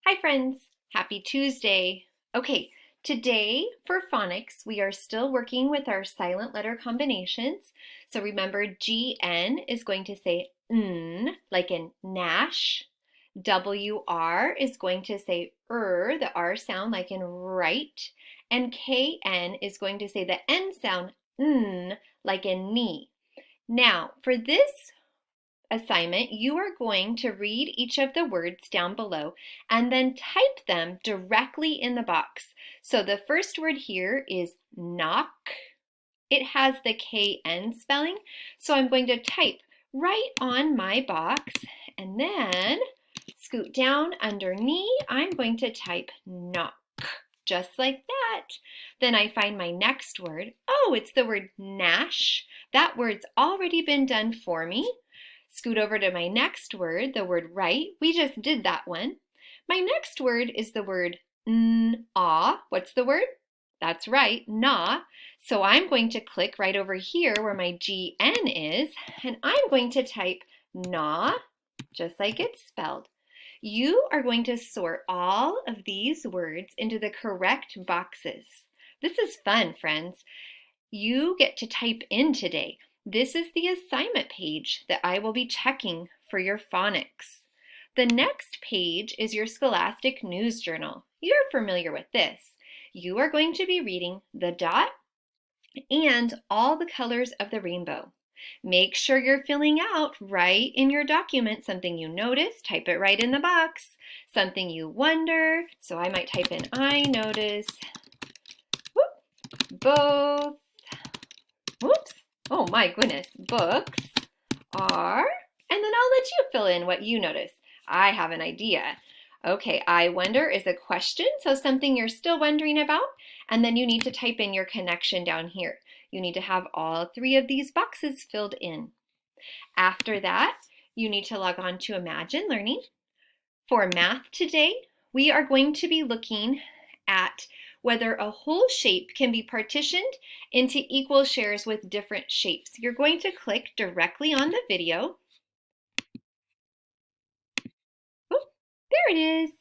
Hi friends, happy Tuesday. Okay, today for phonics, we are still working with our silent letter combinations. So remember GN is going to say N, like in Nash. WR is going to say the R sound like in right. And KN is going to say the N sound N, like in knee. Now, for this assignment, you are going to read each of the words down below and then type them directly in the box. So the first word here is knock. It has the KN spelling, so I'm going to type right on my box and then scoot down underneath. I'm going to type knock. Just like that. Then I find my next word. Oh, it's the word Nash. That word's already been done for me. Scoot over to my next word, the word right. We just did that one. My next word is the word ah. What's the word? That's right, na. So I'm going to click right over here where my GN is, and I'm going to type na, just like it's spelled. You are going to sort all of these words into the correct boxes. This is fun, friends. You get to type in today. This is the assignment page that I will be checking for your phonics. The next page is your Scholastic News Journal. You're familiar with this. You are going to be reading the dot and all the colors of the rainbow. Make sure you're filling out right in your document something you notice, type it right in the box. Something you wonder, so I might type in I notice both, whoops, oh my goodness, books are, and then I'll let you fill in what you notice. I have an idea. Okay, I wonder is a question, so something you're still wondering about, and then you need to type in your connection down here. You need to have all three of these boxes filled in. After that, you need to log on to Imagine Learning. For math today, we are going to be looking at whether a whole shape can be partitioned into equal shares with different shapes. You're going to click directly on the video. Oh, there it is.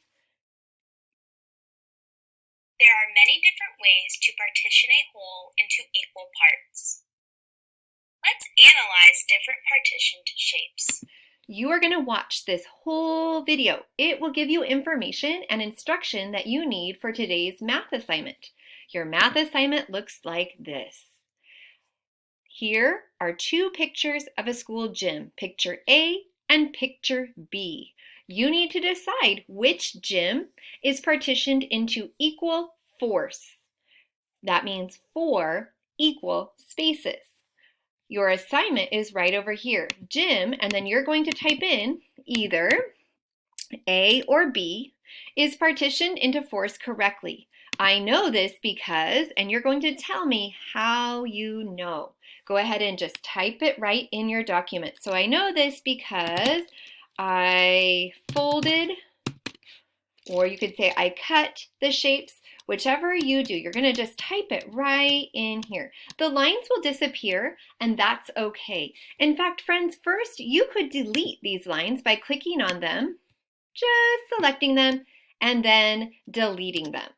There are many different ways to partition a whole into equal parts. Let's analyze different partitioned shapes. You are going to watch this whole video. It will give you information and instruction that you need for today's math assignment. Your math assignment looks like this. Here are two pictures of a school gym, picture A and picture B. You need to decide which gym is partitioned into equal fourths. That means 4 equal spaces. Your assignment is right over here, gym, and then you're going to type in either A or B is partitioned into fourths correctly. I know this because, and you're going to tell me how you know. Go ahead and just type it right in your document. So I know this because I folded, or you could say I cut the shapes. Whichever you do, you're going to just type it right in here. The lines will disappear, and that's okay. In fact, friends, first you could delete these lines by clicking on them, just selecting them, and then deleting them.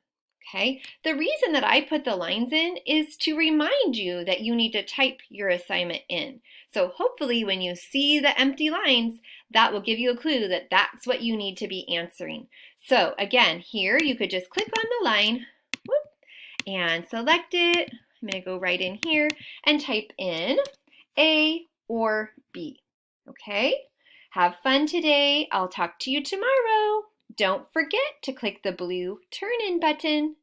Okay? The reason that I put the lines in is to remind you that you need to type your assignment in. So hopefully when you see the empty lines, that will give you a clue that that's what you need to be answering. So again, here you could just click on the line, whoop, and select it. I'm going to go right in here and type in A or B. Okay? Have fun today. I'll talk to you tomorrow. Don't forget to click the blue Turn In button.